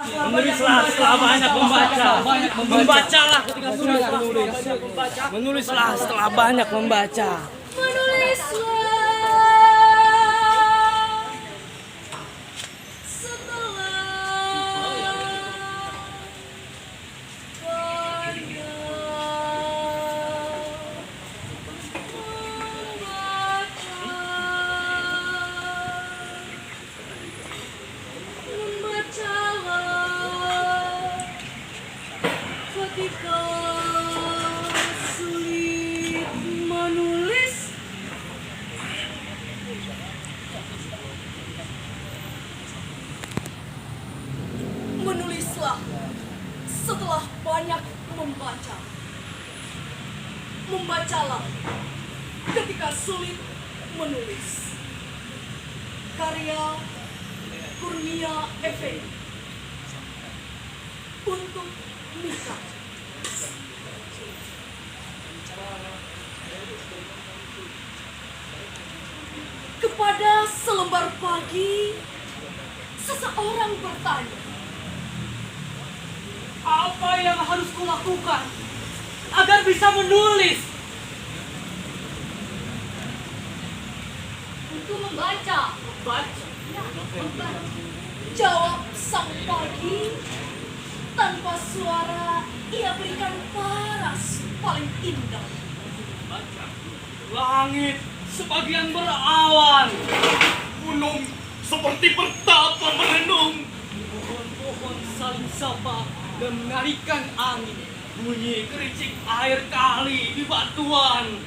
Menulislah setelah banyak membaca. Membacalah ketika sulit menulis. Menulislah setelah banyak membaca. Ketika sulit menulis, menulislah setelah banyak membaca. Membacalah ketika sulit menulis. Karya Kurnia Effendi untuk Mika. Kepada selembar pagi, seseorang bertanya, Apa yang harus kulakukan agar bisa menulis? untuk membaca. Membaca. Ya, membaca. Jawab sang pagi. Tanpa suara, ia berikan paras paling indah. Langit sebagian berawan, Gunung seperti bertapa merenung. pohon-pohon saling sapa dan menarikan angin. Bunyi kericik air kali di batuan.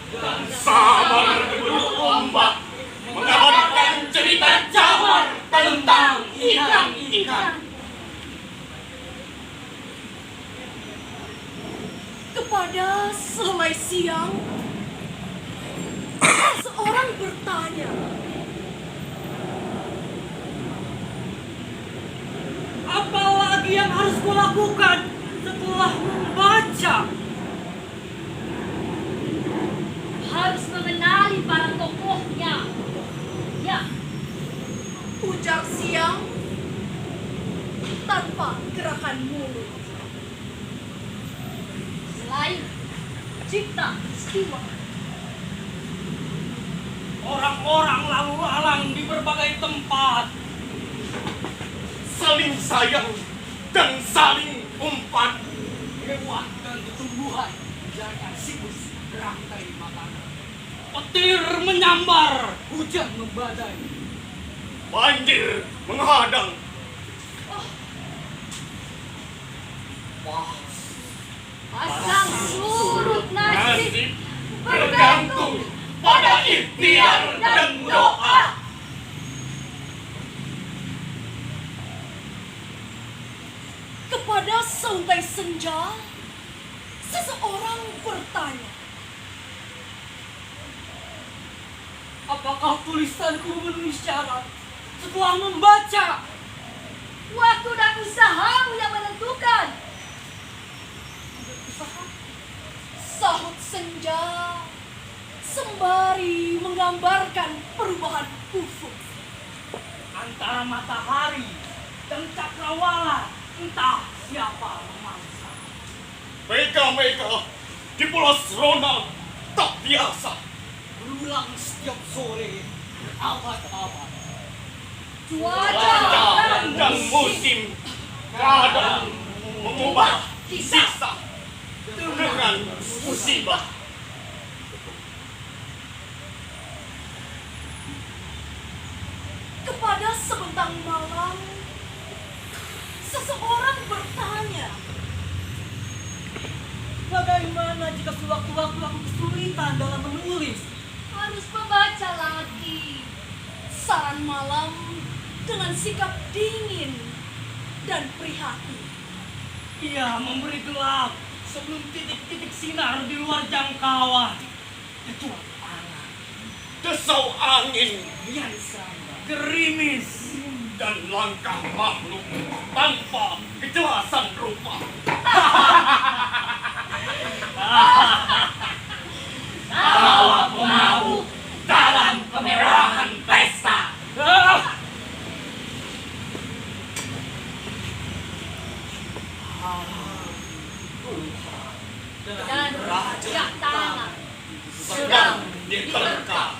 Dan samar berburu ombak mengabarkan cerita zaman tentang ikan-ikan. Kepada selai siang, seorang bertanya, Apa lagi yang harus kulakukan setelah membaca? harus mengenali para tokohnya. Ya, ujar siang tanpa gerakan mulut. Selain cipta istiwa, Orang-orang lalu lalang di berbagai tempat. Saling sayang dan saling umpan. Hewan dan tumbuhan jangan sibuk rantai makanan. Petir menyambar, hujan membadai. Banjir menghadang. pasang surut nasib Nasib bergantung pada ikhtiar dan doa. Kepada sauntai senja, seseorang bertanya, Apakah tulisanku memenuhi syarat setelah membaca? waktu dan usahamu yang menentukan. Sahut senja sembari menggambarkan perubahan ufuk. Antara matahari dan cakrawala, entah siapa memangsa. Mega-mega di Pulau Serona tak biasa. Berulang setiap sore, berabad-abad. Cuaca Dan musim kadang mengubah sisa dengan musibah. kepada sebentang malam, seseorang bertanya, Bagaimana jika sewaktu-waktu aku kesulitan dalam menulis? harus membaca lagi. Saran malam dengan sikap dingin dan prihatin. Ia memberi gelap sebelum titik-titik sinar di luar jangkauan. Kecuali angan, Desau angin yang sama, gerimis. dan langkah makhluk tanpa kejelasan rupa. Tawa pemabuk dalam kemerahan pesta. Dan Raja Tanah sedang diterka.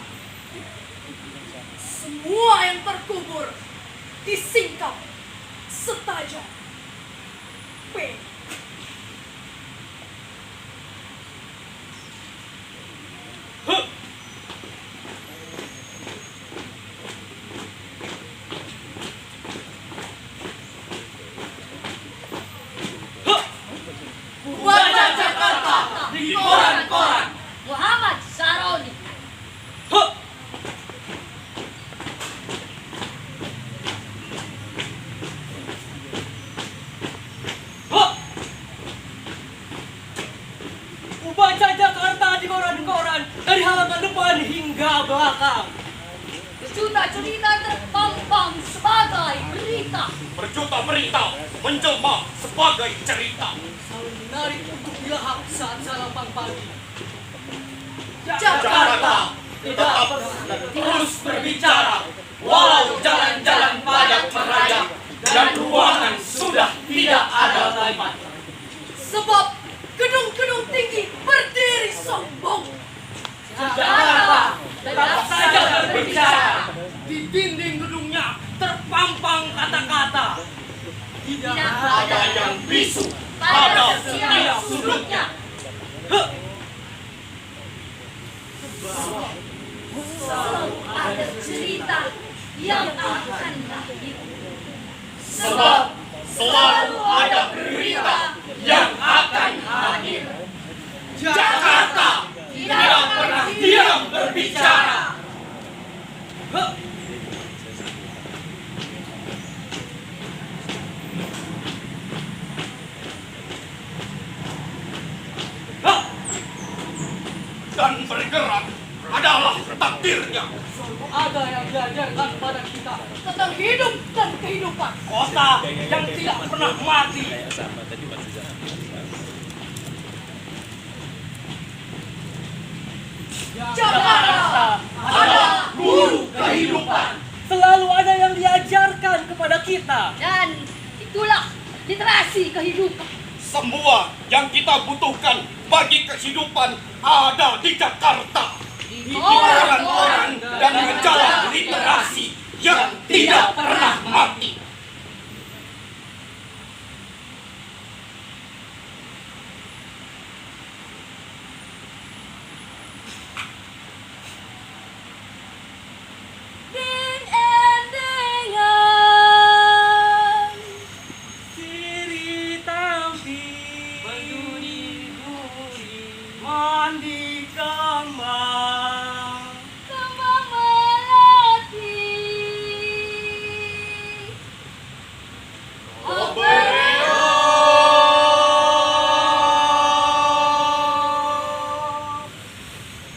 semua yang terkubur disingkap setajam P. Huh. Baca Jakarta di koran-koran. Muhammad Saroni. Huh. Huh. Baca Jakarta di koran-koran dari halaman depan hingga belakang. Berjuta cerita terpampang sebagai berita. Berjuta berita menjelma sebagai cerita. Selalu menarik untuk dilahap saat sarapan pagi. Jakarta tetap terus berbicara walau jalan-jalan padat merayap dan ruangan sudah tidak ada lagi. Sebab gedung-gedung tinggi berdiri sombong. Jakarta tetap saja berbicara. Di dinding gedungnya terpampang kata-kata. Tidak Ada yang bisu pada pada setiap setiap sudutnya. Huh. Selalu ada cerita yang akan lahir. Sebab selalu ada berita yang akan hadir. Jakarta tidak pernah diam berbicara. Huh. Huh. Dan bergerak adalah takdirnya. Selalu ada yang diajarkan kepada kita. Tentang hidup dan kehidupan. Kota yang tidak pernah mati. Jakarta adalah Guru kehidupan. Selalu ada yang diajarkan kepada kita. dan itulah literasi kehidupan. Semua yang kita butuhkan bagi kehidupan ada di Jakarta. Di koran-koran dan majalah literasi yang tidak pernah mati. Ding-en-dingan. Siri tampi berduri-duri mandi kembang. Kembang melati.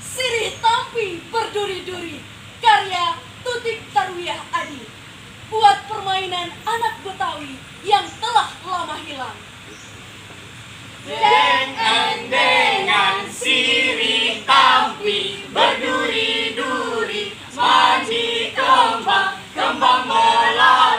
Sirih Tampi berduri-duri, karya Tutik Tarwiyah Adi, buat permainan anak Betawi yang telah lama hilang. Dengan sirih tampi berduri-duri mandi kembang melati.